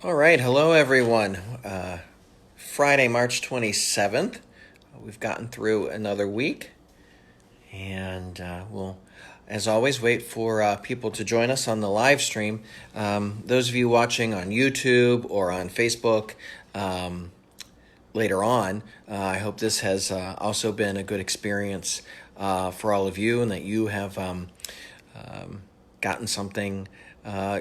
All right, hello everyone. Friday, March 27th. We've gotten through another week, and we'll, as always, wait for people to join us on the live stream. Those of you watching on YouTube or on Facebook later on, I hope this has also been a good experience for all of you, and that you have gotten something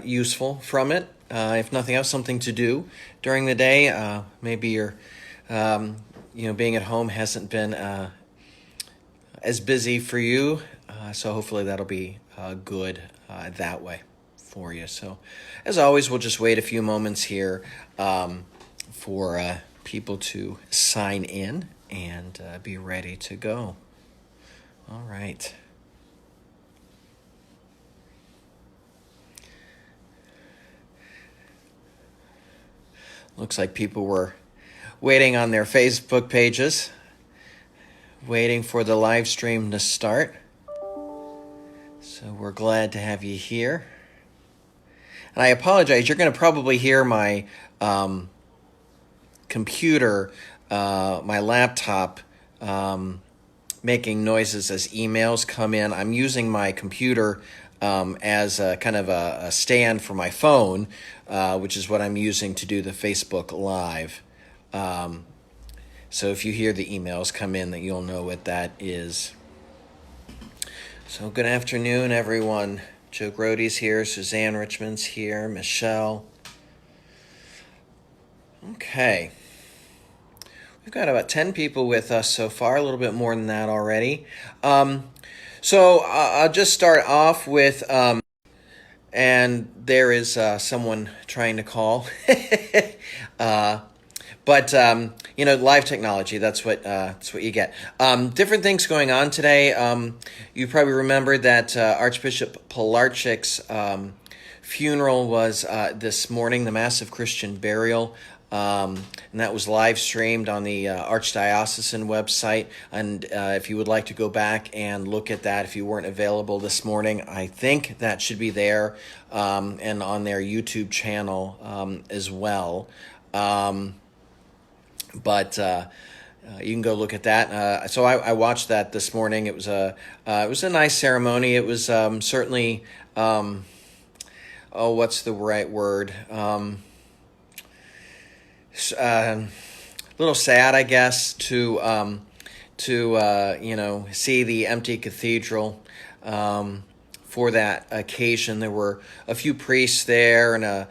useful from it. If nothing else, something to do during the day. Maybe you're, being at home hasn't been as busy for you, so hopefully that'll be good that way for you. So, as always, we'll just wait a few moments here for people to sign in and be ready to go. All right. Looks like people were waiting on their Facebook pages, waiting for the live stream to start. So we're glad to have you here. And I apologize, you're going to probably hear my computer, my laptop, making noises as emails come in. I'm using my computer as a kind of a stand for my phone, which is what I'm using to do the Facebook Live. So if you hear the emails come in, that you'll know what that is. So good afternoon, everyone. Joe Grody's here, Suzanne Richmond's here, Michelle. Okay. We've got about 10 people with us so far, a little bit more than that already. So I'll just start off with, and there is someone trying to call. But live technology, that's what you get. Different things going on today. You probably remember that Archbishop Pilarchik's funeral was this morning, the massive Christian burial. And that was live streamed on the Archdiocesan website. And if you would like to go back and look at that, if you weren't available this morning, I think that should be there and on their YouTube channel as well. But you can go look at that. So I watched that this morning. It was a nice ceremony. It was certainly what's the right word? A little sad, I guess, to see the empty cathedral for that occasion. There were a few priests there and a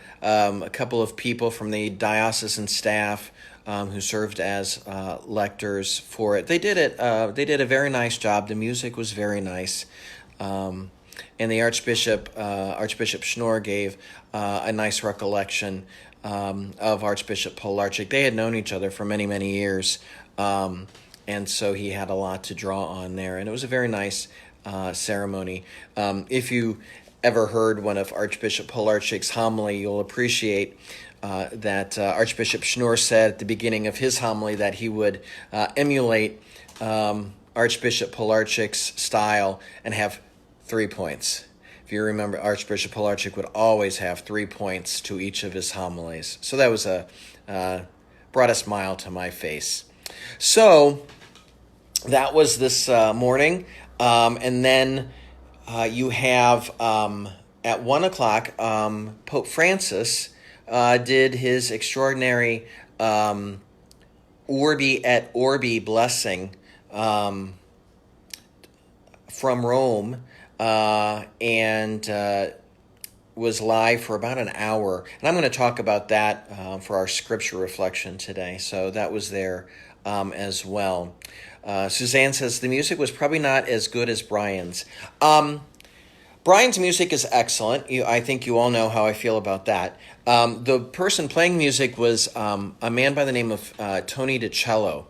couple of people from the diocesan staff who served as lectors for it. They did it. They did a very nice job. The music was very nice, and the Archbishop Schnorr gave a nice recollection of Archbishop Pilarchik. They had known each other for many, many years, and so he had a lot to draw on there. And it was a very nice ceremony. If you ever heard one of Archbishop Pilarchik's homily, you'll appreciate that Archbishop Schnorr said at the beginning of his homily that he would emulate Archbishop Pilarchik's style and have 3 points. If you remember, Archbishop Pilarchik would always have 3 points to each of his homilies. So that was brought a smile to my face. So that was this morning. And then you have at 1 o'clock, Pope Francis did his extraordinary Urbi et Orbi blessing from Rome, and was live for about an hour. And I'm going to talk about that for our scripture reflection today. So that was there as well. Suzanne says the music was probably not as good as Brian's. Brian's music is excellent. I think you all know how I feel about that. The person playing music was a man by the name of Tony DiCello.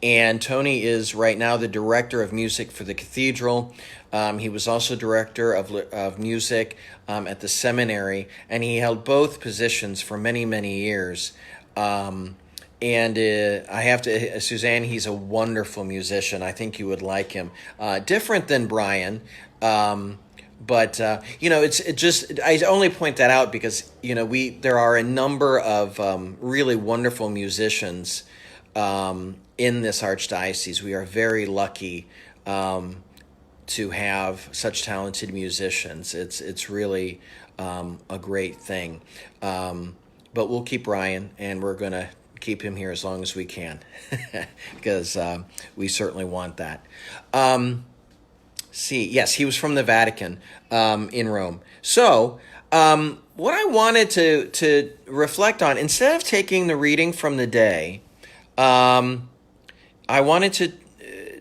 And Tony is right now the director of music for the cathedral. He was also director of music at the seminary, and he held both positions for many, many years. And I have to, Suzanne, he's a wonderful musician. I think you would like him. Different than Brian, But I only point that out because there are a number of really wonderful musicians in this archdiocese. We are very lucky to have such talented musicians. It's really a great thing. But we'll keep Ryan, and we're going to keep him here as long as we can because we certainly want that. Yes, he was from the Vatican in Rome. So what I wanted to reflect on, instead of taking the reading from the day, I wanted to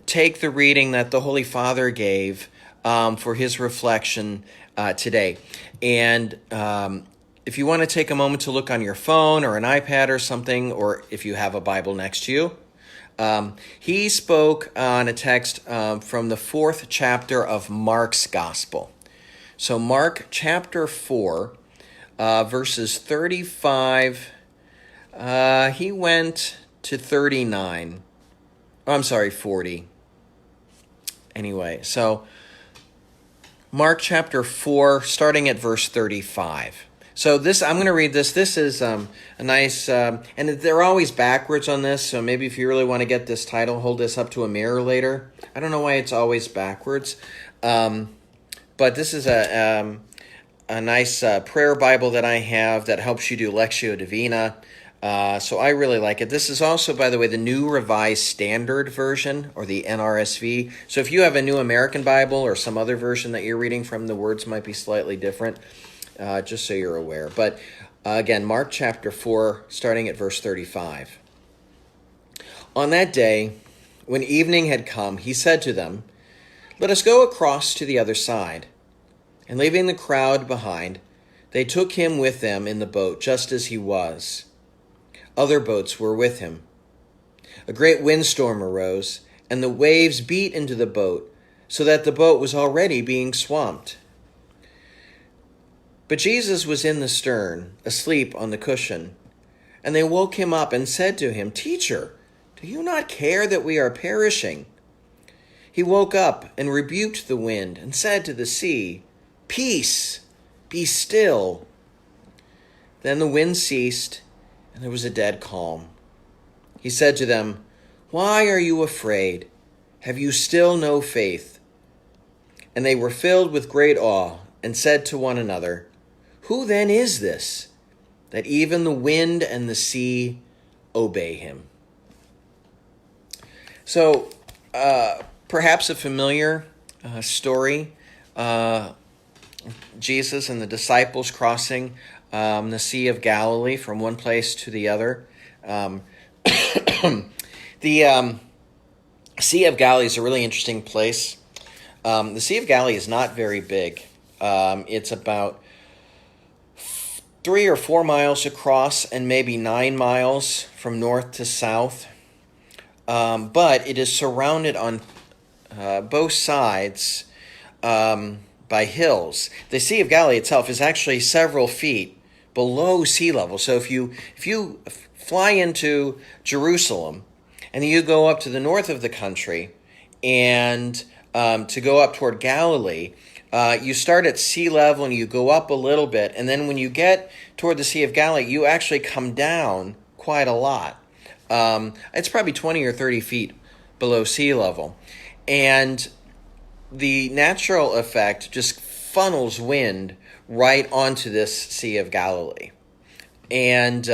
take the reading that the Holy Father gave for his reflection today. And if you want to take a moment to look on your phone or an iPad or something, or if you have a Bible next to you, he spoke on a text from the 4th chapter of Mark's Gospel. So Mark chapter 4, verses 35, he went to 39. Oh, I'm sorry, 40. Anyway, so Mark chapter 4, starting at verse 35. So I'm going to read this. This is a nice, and they're always backwards on this, so maybe if you really want to get this title, hold this up to a mirror later. I don't know why it's always backwards, but this is a nice prayer Bible that I have that helps you do Lectio Divina. So I really like it. This is also, by the way, the New Revised Standard Version, or the NRSV. So if you have a New American Bible or some other version that you're reading from, the words might be slightly different. Just so you're aware. But again, Mark chapter 4, starting at verse 35. On that day, when evening had come, he said to them, "Let us go across to the other side." And leaving the crowd behind, they took him with them in the boat, just as he was. Other boats were with him. A great windstorm arose, and the waves beat into the boat, so that the boat was already being swamped. But Jesus was in the stern, asleep on the cushion. And they woke him up and said to him, "Teacher, do you not care that we are perishing?" He woke up and rebuked the wind and said to the sea, "Peace, be still." Then the wind ceased, and there was a dead calm. He said to them, "Why are you afraid? Have you still no faith?" And they were filled with great awe and said to one another, "Who then is this, that even the wind and the sea obey him?" So, perhaps a familiar story, Jesus and the disciples crossing the Sea of Galilee from one place to the other. The Sea of Galilee is a really interesting place. The Sea of Galilee is not very big. It's about 3 or 4 miles across and maybe 9 miles from north to south. But it is surrounded on both sides by hills. The Sea of Galilee itself is actually several feet below sea level. So if you fly into Jerusalem and you go up to the north of the country and to go up toward Galilee, you start at sea level and you go up a little bit, and then when you get toward the Sea of Galilee, you actually come down quite a lot. It's probably 20 or 30 feet below sea level. And the natural effect just funnels wind right onto this Sea of Galilee. And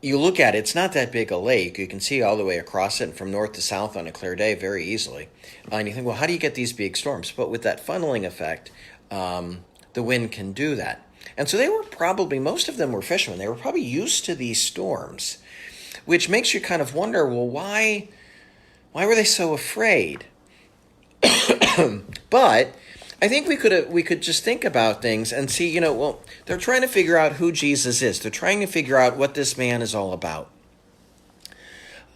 you look at it, it's not that big a lake. You can see all the way across it from north to south on a clear day very easily. And you think, well, how do you get these big storms? But with that funneling effect, the wind can do that. And so they were probably, most of them were fishermen. They were probably used to these storms, which makes you kind of wonder, well, why were they so afraid? But I think we could just think about things and see, well, they're trying to figure out who Jesus is. They're trying to figure out what this man is all about.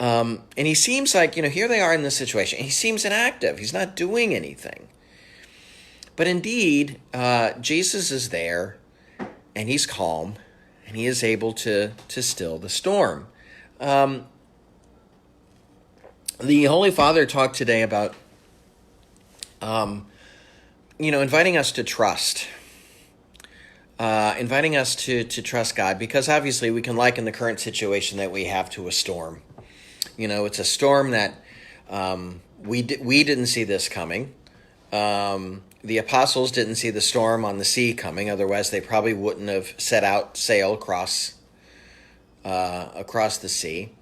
And he seems like, here they are in this situation. He seems inactive. He's not doing anything. But indeed, Jesus is there, and he's calm, and he is able to still the storm. The Holy Father talked today about inviting us to trust. Inviting us to trust God, because obviously we can liken the current situation that we have to a storm. It's a storm that we didn't see this coming. The apostles didn't see the storm on the sea coming. Otherwise, they probably wouldn't have set out sail across the sea.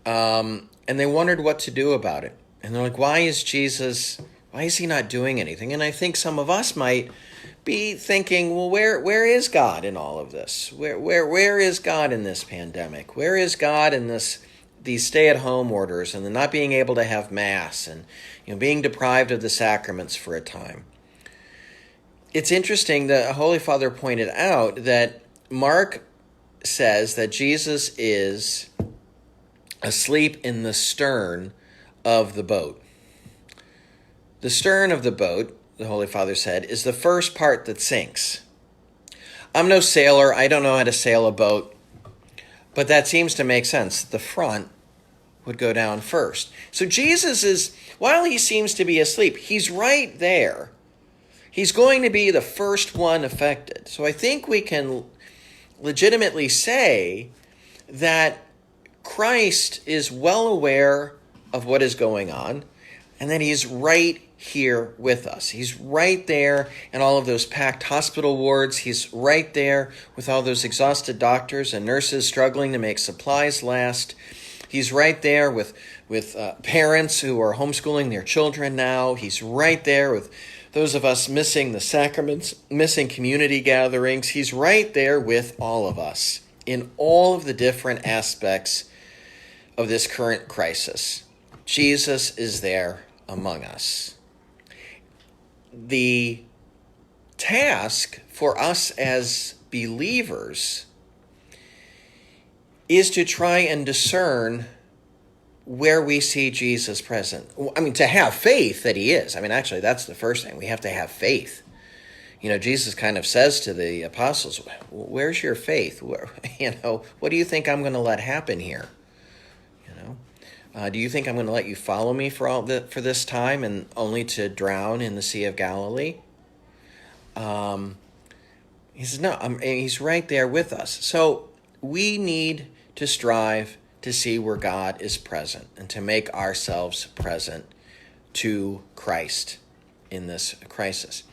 And they wondered what to do about it. And they're like, why is he not doing anything? And I think some of us might be thinking, well, where is God in all of this? Where is God in this pandemic? Where is God in these stay-at-home orders and the not being able to have Mass and being deprived of the sacraments for a time? It's interesting that Holy Father pointed out that Mark says that Jesus is asleep in the stern of the boat. The stern of the boat, the Holy Father said, is the first part that sinks. I'm no sailor. I don't know how to sail a boat, but that seems to make sense. The front would go down first. So Jesus while he seems to be asleep, he's right there. He's going to be the first one affected. So I think we can legitimately say that Christ is well aware of what is going on, and that he's right here with us. He's right there in all of those packed hospital wards. He's right there with all those exhausted doctors and nurses struggling to make supplies last. He's right there with parents who are homeschooling their children now. He's right there with those of us missing the sacraments, missing community gatherings. He's right there with all of us in all of the different aspects of this current crisis. Jesus is there among us. The task for us as believers is to try and discern where we see Jesus present. I mean, to have faith that he is. I mean, actually, that's the first thing. We have to have faith. Jesus kind of says to the apostles, where's your faith? What do you think I'm going to let happen here? Do you think I'm going to let you follow me for this time and only to drown in the Sea of Galilee? He says, no, he's right there with us. So we need to strive to see where God is present and to make ourselves present to Christ in this crisis.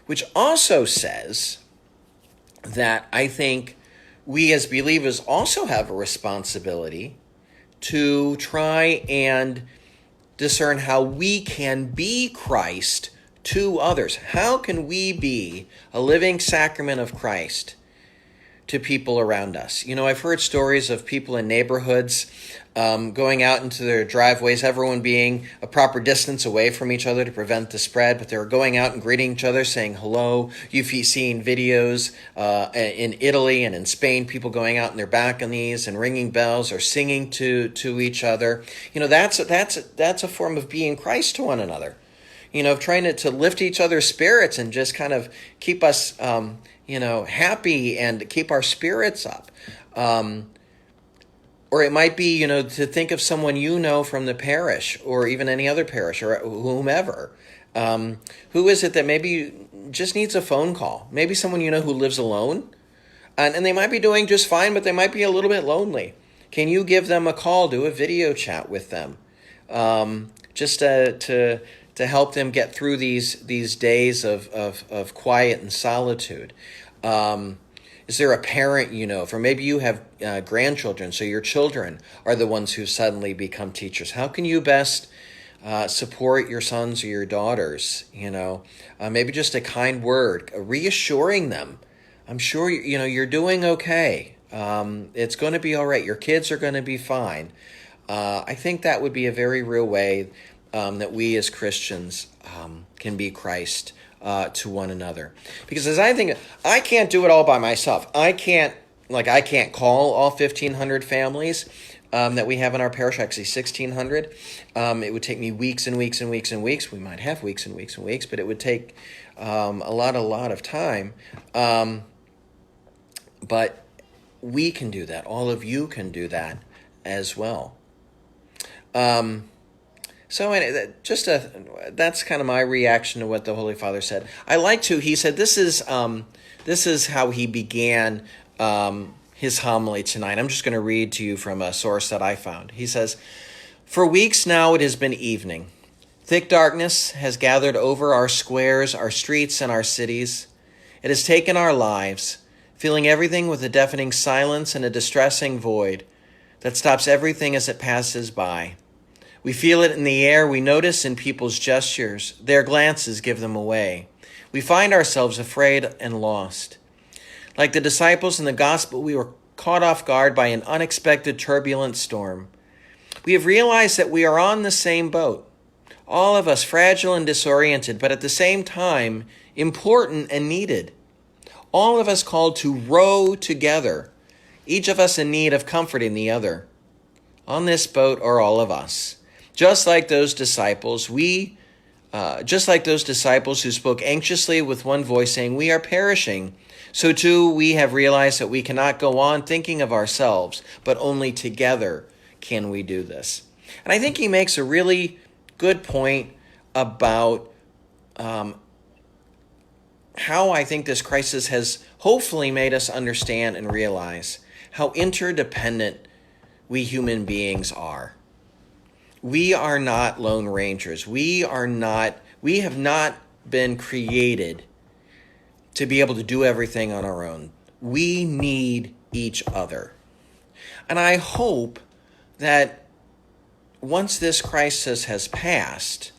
Which also says that I think we as believers also have a responsibility to try and discern how we can be Christ to others. How can we be a living sacrament of Christ to people around us? I've heard stories of people in neighborhoods going out into their driveways, everyone being a proper distance away from each other to prevent the spread, but they're going out and greeting each other, saying hello. You've seen videos in Italy and in Spain, people going out on their balconies and ringing bells or singing to each other. That's a form of being Christ to one another. Trying to lift each other's spirits and just kind of keep us happy and keep our spirits up. Or it might be, to think of someone from the parish or even any other parish or whomever. Who is it that maybe just needs a phone call? Maybe someone who lives alone. And they might be doing just fine, but they might be a little bit lonely. Can you give them a call, do a video chat with them? Just to help them get through these days of quiet and solitude. Is there a parent for maybe you have grandchildren, so your children are the ones who suddenly become teachers? How can you best support your sons or your daughters? Maybe just a kind word, reassuring them. I'm sure you're doing okay. It's going to be all right. Your kids are going to be fine. I think that would be a very real way that we as Christians can be Christ to one another. Because as I think, I can't do it all by myself. I can't call all 1,500 families that we have in our parish, actually 1,600. It would take me weeks and weeks and weeks and weeks. We might have weeks and weeks and weeks, but it would take a lot of time. But we can do that. All of you can do that as well. So that's kind of my reaction to what the Holy Father said. I like to. He said this is how he began his homily tonight. I'm just going to read to you from a source that I found. He says, "For weeks now it has been evening. Thick darkness has gathered over our squares, our streets, and our cities. It has taken our lives, filling everything with a deafening silence and a distressing void that stops everything as it passes by. We feel it in the air, we notice in people's gestures, their glances give them away. We find ourselves afraid and lost. Like the disciples in the gospel, we were caught off guard by an unexpected turbulent storm. We have realized that we are on the same boat, all of us fragile and disoriented, but at the same time, important and needed. All of us called to row together, each of us in need of comforting the other. On this boat are all of us. Just like those disciples who spoke anxiously with one voice saying, 'We are perishing,' so too we have realized that we cannot go on thinking of ourselves, but only together can we do this." And I think he makes a really good point about how I think this crisis has hopefully made us understand and realize how interdependent we human beings are. We are not lone rangers. We have not been created to be able to do everything on our own. We need each other. And I hope that once this crisis has passed,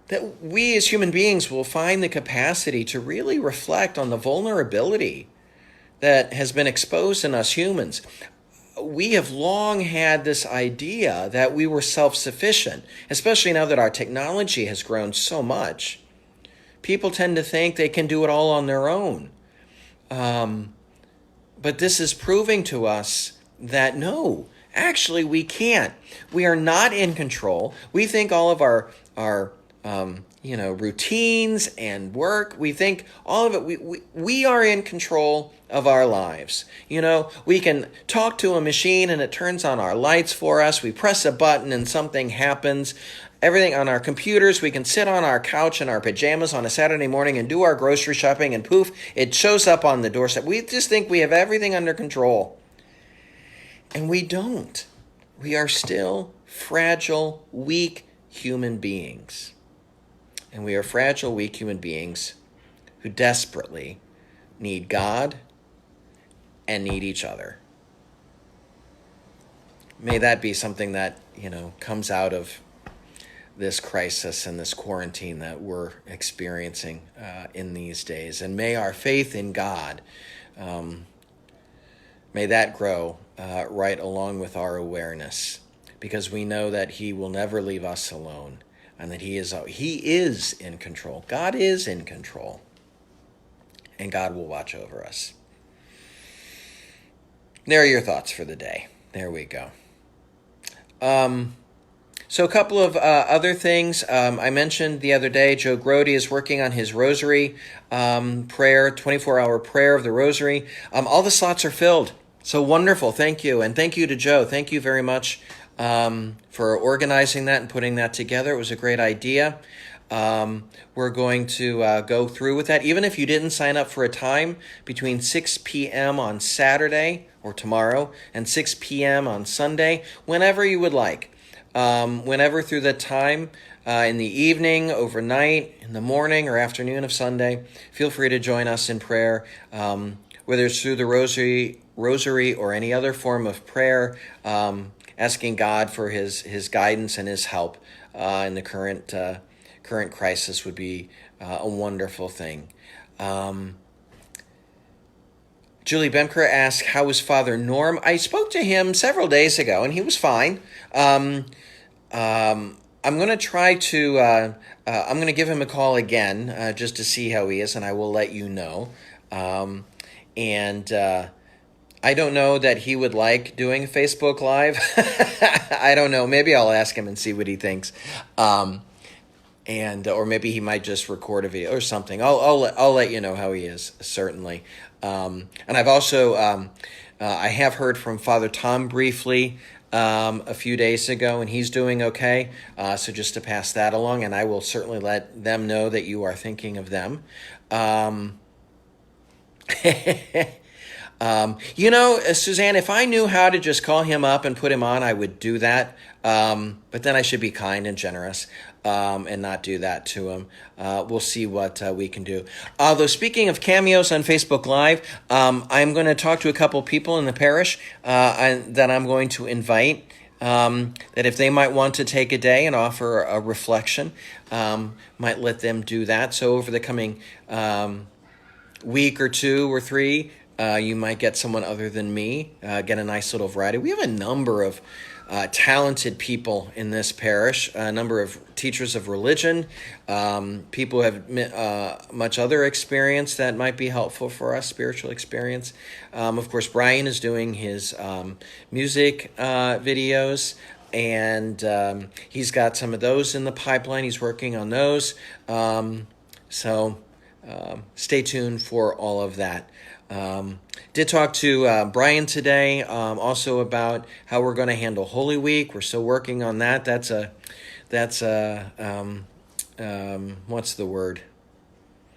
that we as human beings will find the capacity to really reflect on the vulnerability that has been exposed in us humans. We have long had this idea that we were self-sufficient, especially now that our technology has grown so much. People tend to think they can do it all on their own. But this is proving to us that no, actually we can't. We are not in control. We think all of our routines and work, we think all of it, we are in control of our lives. We can talk to a machine and it turns on our lights for us. We press a button and something happens. Everything on our computers, we can sit on our couch in our pajamas on a Saturday morning and do our grocery shopping and poof, it shows up on the doorstep. We just think we have everything under control. And we don't. We are still fragile, weak human beings. And we are fragile, weak human beings who desperately need God and need each other. May that be something that, comes out of this crisis and this quarantine that we're experiencing in these days. And may our faith in God, may that grow right along with our awareness, because we know that He will never leave us alone and that He is in control. God is in control, and God will watch over us. There are your thoughts for the day. There we go. So a couple of other things. I mentioned the other day, Joe Grody is working on his rosary prayer, 24-hour prayer of the rosary. All the slots are filled. So wonderful. Thank you. And thank you to Joe. Thank you very much for organizing that and putting that together. It was a great idea. We're going to go through with that. Even if you didn't sign up for a time, between 6 p.m. on Saturday or tomorrow and 6 p.m. on Sunday, whenever you would like. Whenever through the time, in the evening, overnight, in the morning or afternoon of Sunday, feel free to join us in prayer, whether it's through the rosary or any other form of prayer, asking God for His guidance and His help in the current crisis would be a wonderful thing. Julie Bemker asked, how is Father Norm? I spoke to him several days ago, and he was fine. I'm going to try to, I'm going to give him a call again just to see how he is, and I will let you know. I don't know that he would like doing Facebook Live. I don't know. Maybe I'll ask him and see what he thinks. Or maybe he might just record a video or something. I'll let you know how he is, certainly. And I've also, I have heard from Father Tom briefly. a few days ago, and he's doing okay. So just to pass that along, and I will certainly let them know that you are thinking of them. Um, Suzanne, if I knew how to just call him up and put him on, I would do that. But then I should be kind and generous and not do that to him. We'll see what we can do. Although, speaking of cameos on Facebook Live, I'm going to talk to a couple people in the parish that I'm going to invite. That if they might want to take a day and offer a reflection, might let them do that. So over the coming week or two or three, you might get someone other than me, get a nice little variety. We have a number of talented people in this parish, a number of teachers of religion, people who have much other experience that might be helpful for us, spiritual experience. Of course, Brian is doing his music videos, and he's got some of those in the pipeline. He's working on those. So stay tuned for all of that. Did talk to Brian today also about how we're going to handle Holy Week. We're still working on that. That's what's the word?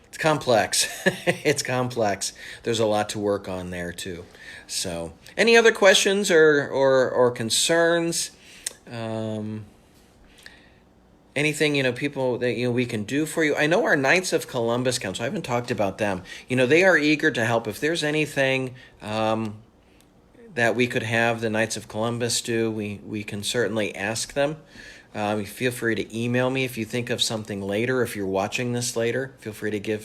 It's complex. It's complex. There's a lot to work on there too. So, any other questions or concerns? Anything, people that, we can do for you. I know our Knights of Columbus Council, I haven't talked about them. They are eager to help. If there's anything that we could have the Knights of Columbus do, we can certainly ask them. Feel free to email me if you think of something later. If you're watching this later, feel free to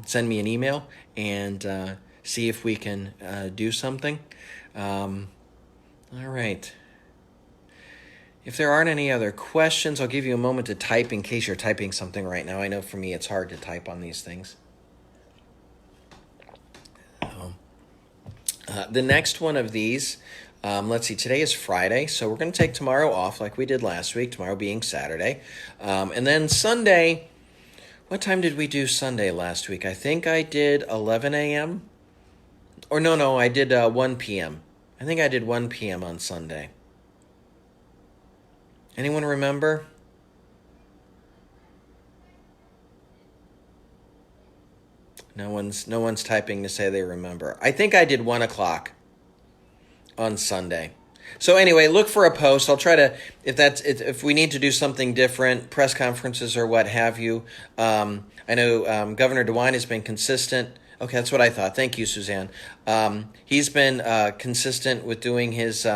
send me an email and see if we can do something. All right. If there aren't any other questions, I'll give you a moment to type in case you're typing something right now. I know for me it's hard to type on these things. The next one of these, let's see, today is Friday, so we're going to take tomorrow off like we did last week, tomorrow being Saturday. And then Sunday, what time did we do Sunday last week? I think I did 11 a.m. Or no, I did 1 p.m. I think I did 1 p.m. on Sunday. Anyone remember? No one's typing to say they remember. I think I did 1 o'clock on Sunday. So anyway, look for a post. I'll try to, if we need to do something different, press conferences or what have you. I know Governor DeWine has been consistent. Okay, that's what I thought. Thank you, Suzanne. He's been consistent with doing his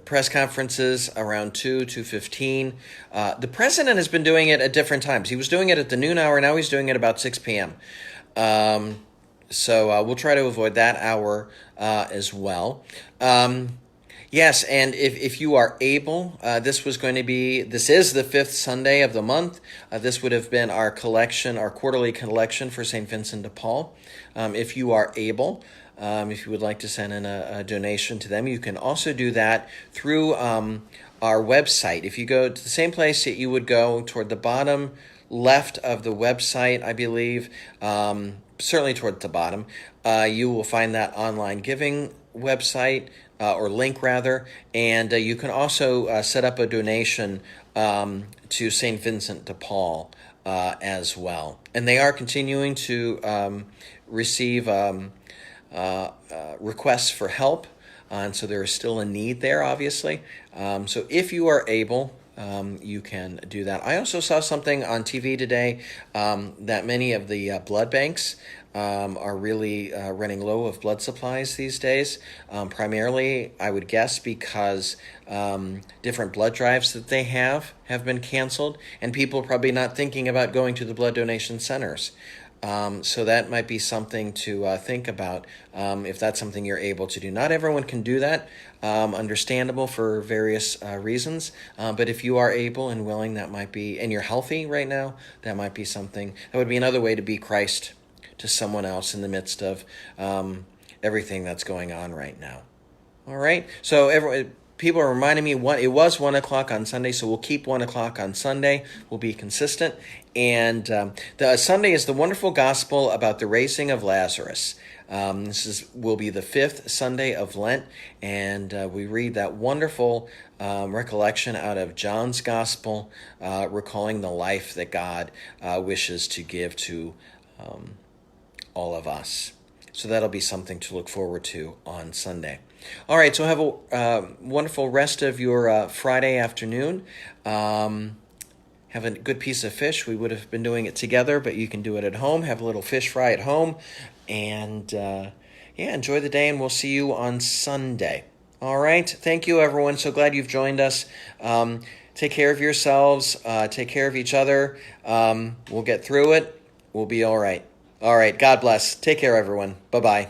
press conferences around 2:15. The president has been doing it at different times. He was doing it at the noon hour. Now he's doing it about 6 p.m. So we'll try to avoid that hour as well. Yes, and if you are able, this is the fifth Sunday of the month. This would have been our quarterly collection for St. Vincent de Paul. If you are able, if you would like to send in a donation to them, you can also do that through our website. If you go to the same place that you would go toward the bottom left of the website, I believe, certainly toward the bottom, you will find that online giving website, or link rather, and you can also set up a donation to St. Vincent de Paul as well. And they are continuing to receive requests for help, and so there is still a need there, obviously. So if you are able, you can do that. I also saw something on TV today that many of the blood banks are really running low of blood supplies these days, primarily, I would guess, because different blood drives that they have been canceled, and people probably not thinking about going to the blood donation centers. So that might be something to think about if that's something you're able to do. Not everyone can do that, understandable for various reasons, but if you are able and willing, that might be, and you're healthy right now, that might be something, that would be another way to be Christ to someone else in the midst of everything that's going on right now. All right, so people are reminding me, it was 1 o'clock on Sunday, so we'll keep 1 o'clock on Sunday. We'll be consistent. And the Sunday is the wonderful gospel about the raising of Lazarus. Will be the fifth Sunday of Lent, and we read that wonderful recollection out of John's Gospel, recalling the life that God wishes to give to all of us. So that'll be something to look forward to on Sunday. All right, so have a wonderful rest of your Friday afternoon. Have a good piece of fish. We would have been doing it together, but you can do it at home. Have a little fish fry at home. And enjoy the day, and we'll see you on Sunday. All right. Thank you, everyone. So glad you've joined us. Take care of yourselves. Take care of each other. We'll get through it. We'll be all right. All right. God bless. Take care, everyone. Bye-bye.